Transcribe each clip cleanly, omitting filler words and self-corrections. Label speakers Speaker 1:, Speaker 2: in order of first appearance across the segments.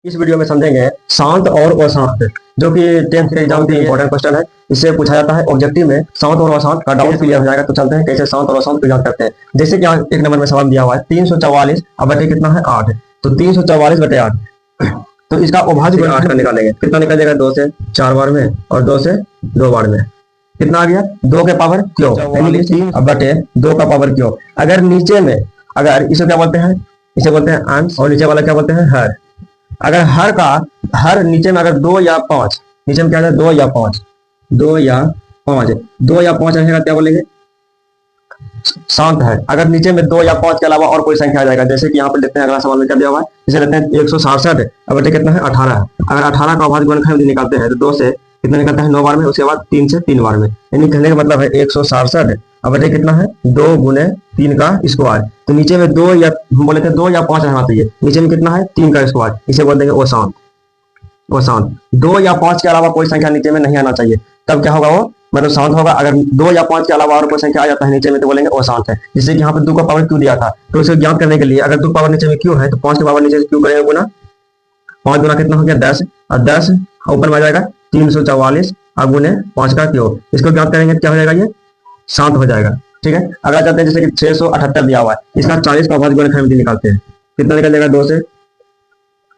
Speaker 1: इस वीडियो में समझेंगे शांत और अशांत, जो कि 10th के एग्जाम के इंपॉर्टेंट क्वेश्चन है। इससे पूछा जाता है ऑब्जेक्टिव में शांत और अशांत का डाउट क्लियर हो जाएगा। तो चलते हैं कैसे शांत और अशांत को याद करते हैं। जैसे कि यहाँ एक नंबर में सवाल दिया हुआ है 344 अब बटे कितना है 8, तो 344 बटे 8, तो इसका अभाज्य 8 का निकालेंगे। कितना निकल जाएगा? 2 से 4 बार में और 2 से 2 बार में। कितना आ गया? 2 के पावर क्यों अब बटे 2 का पावर क्यों। अगर नीचे में, अगर इसे क्या बोलते हैं, इसे बोलते हैं अंश, और नीचे वाला क्या बोलते हैं हर। अगर हर का हर नीचे में अगर 2 या 5, नीचे में क्या है 2 या 5, 2 या 5, 2 या 5 रहेगा क्या बोलेंगे? शांत है। अगर नीचे में 2 या 5 के अलावा और कोई संख्या आ जाएगा, जैसे कि यहाँ पर देखते हैं अगला सवाल में क्या दिया हुआ है, इसे लेते हैं 167 अब बटे कितना है 18 है। अगर 18 का अभाज्य गुणनखंड निकालते हैं तो 2 से कितना निकलता है 9 बार में, उसके बाद 3 से 3 बार में। यानी कहने का मतलब है 167 अब बटे कितना है 2 गुने 3 का स्क्वायर। तो नीचे में 2 या हम बोले थे 2 या 5 रहना चाहिए, नीचे में कितना है 3 का स्क्वायर, इसे बोल देंगे अशांत। अशांत 2 या 5 के अलावा कोई संख्या नीचे में नहीं आना चाहिए, तब क्या होगा वो मतलब शांत होगा। अगर 2 या 5 के अलावा और कोई संख्या आ जाता है नीचे में तो बोलेंगे अशांत है। जैसे कि यहाँ पे 2 का पावर क्यों दिया था, तो उसे ज्ञात करने के लिए अगर 2 का पावर नीचे में क्यों है तो 5 के पावर नीचे से क्यों करेंगे गुना। 5 गुना कितना हो गया 10, और 10 ऊपर में आ जाएगा 344 और गुने 5 का क्यों। इसको ज्ञात करेंगे क्या हो जाएगा, ये शांत हो जाएगा। ठीक है। अगर चाहते हैं जैसे कि 678 दिया हुआ है, इसका 40 का अभाज्य गुणनखंड निकालते हैं। कितना निकल जाएगा 2 से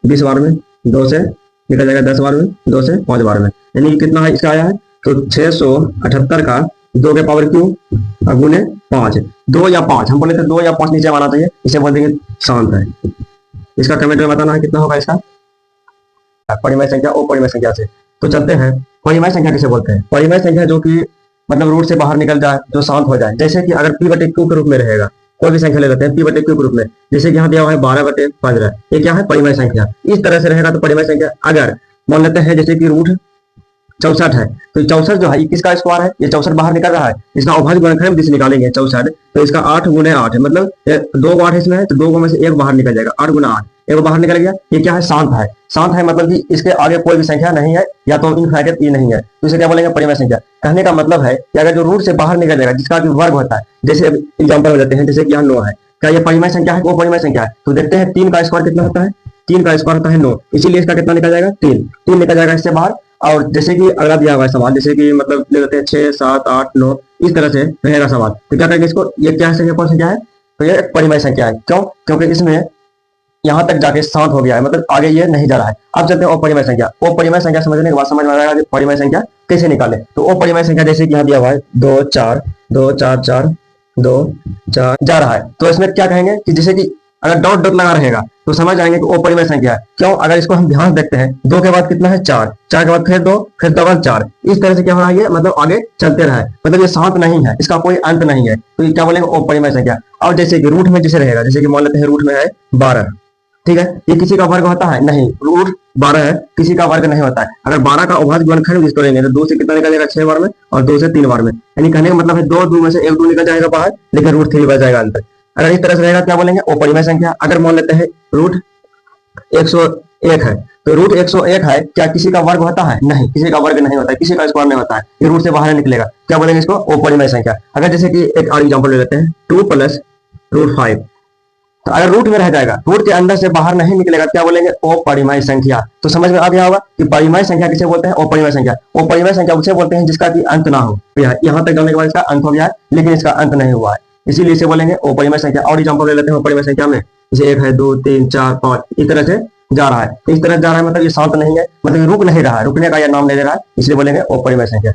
Speaker 1: 20 बार में, 2 से निकल जाएगा 10 बार में, 2 से 5 बार में। यानी कितना है इसका आया है तो 678 का 2 के पावर क्यों गुने 5, 2 या 5 हम बोले थे 2 या 5 नीचे आना चाहिए, इसे बोल देंगे शांत है। इसका कमेंट में बताना है कितना होगा इसका परिमेय संख्या और परिमेय संख्या से। तो चलते हैं परिमेय संख्या किसे बोलते हैं। परिमेय संख्या जो कि मतलब रूट से बाहर निकल जाए, जो शांत हो जाए। जैसे कि अगर p बटे q के रूप में रहेगा, कोई भी संख्या ले लेते हैं p बटे q के रूप में, जैसे कि यहाँ दिया हुआ है 12 बटे 15, ये क्या है परिमेय संख्या। इस तरह से रहेगा तो परिमेय संख्या। अगर मान लेते हैं जैसे कि रूट 64 है, तो 64 जो है किसका स्क्वायर है, ये 64 बाहर निकल रहा है, इसका अभाज्य गुणनखंड जिसे निकालेंगे 64, तो इसका 8 गुने 8 मतलब 2 8 इसमें है, तो 2 में से 1 बाहर निकल जाएगा, 8 गुना 8 एक बाहर निकल गया। ये क्या है शांत है। शांत है मतलब कि इसके आगे कोई भी संख्या नहीं है, या तो इनफाइनाइट ई नहीं है, तो इसे क्या बोलेंगे परिमेय संख्या। कहने का मतलब है कि अगर जो रूट से बाहर निकल जाएगा जिसका वर्ग होता है, जैसे एग्जाम्पल हो जाते हैं जैसे कि यहाँ 9 है, क्या ये परिमेय संख्या है वो परिमेय संख्या है। तो देखते हैं 3 का स्क्वायर कितना होता है, 3 का स्क्वायर होता है 9, इसीलिए इसका कितना निकल जाएगा 3 निकल जाएगा इससे बाहर। और जैसे कि अगला दिया हुआ है सवाल, जैसे कि मतलब ले लेते हैं 6 7 8 9, इस तरह से रहेगा सवाल। तो क्या करेंगे इसको, ये क्या संख्या कौन संख्या है, तो ये एक परिमेय संख्या है। क्यों? क्योंकि इसमें यहाँ तक जाके शांत हो गया है, मतलब आगे ये नहीं जा रहा है। अब चलते हैं अपरिमेय संख्या। अपरिमेय संख्या समझने के बाद समझ में आएगा कि परिमेय संख्या कैसे निकाले। तो अपरिमेय संख्या जैसे कि यहाँ दिया हुआ है 2 4 2 4 4 2 4 जा रहा है, तो इसमें क्या कहेंगे कि जैसे कि अगर डॉट डॉट लगा रहेगा तो समझ जाएंगे कि अपरिमेय संख्या है। क्यों? अगर इसको हम ध्यान देखते हैं 2 के बाद कितना है 4, 4 के बाद फिर 2, फिर डबल 4, इस तरह से क्या हो रहा है, ये मतलब आगे चलते रहे, मतलब ये शांत नहीं है, इसका कोई अंत नहीं है, तो ये क्या बोलेंगे अपरिमेय संख्या। और जैसे कि रूट में जैसे रहेगा, जैसे कि मान लेते हैं रूट में है 12, ठीक है, ये किसी का वर्ग होता है नहीं, रूट 12 है, किसी का वर्ग नहीं होता है। अगर 12 का अभाज्य गुणनखंड इसको लेंगे तो 2 से कितना निकल जाएगा 6 बार में, और 2 से 3 बार में। यानी कहने का मतलब है 2 में से 1 2 निकल जाएगा बाहर, लेकिन रूट 3 बच जाएगा अंदर। अगर इस तरह से रहेगा क्या बोलेंगे अपरिमेय संख्या। अगर मान लेते हैं रूट 101 है, तो रूट 101 है, क्या किसी का वर्ग होता है नहीं, किसी का वर्ग नहीं होता है, किसी का स्क्वायर नहीं होता है, ये रूट से बाहर निकलेगा, क्या बोलेंगे इसको अपरिमेय संख्या। अगर जैसे कि एक और एग्जांपल ले लेते हैं 2 + √5, तो अगर रूट में रह जाएगा, रूट के अंदर से बाहर नहीं निकलेगा, क्या बोलेंगे अपरिमेय संख्या। तो समझ में आ गया होगा कि परिमेय संख्या किसे बोलते हैं, अपरिमेय संख्या। अपरिमेय संख्या उसे बोलते हैं जिसका कि अंत ना हो। यहाँ तक जाने के बाद इसका अंत हो गया है, लेकिन इसका अंत नहीं हुआ है, इसीलिए इसे बोलेंगे अपरिमेय संख्या। और एग्जांपल ले लेते हैं अपरिमेय संख्या में, जैसे 1 है 2 3 4 5, इस तरह से जा रहा है। इस तरह जा रहा है मतलब ये शांत नहीं है, मतलब रुक नहीं रहा है, रुकने का यह नाम नहीं ले रहा है, इसलिए बोलेंगे अपरिमेय संख्या।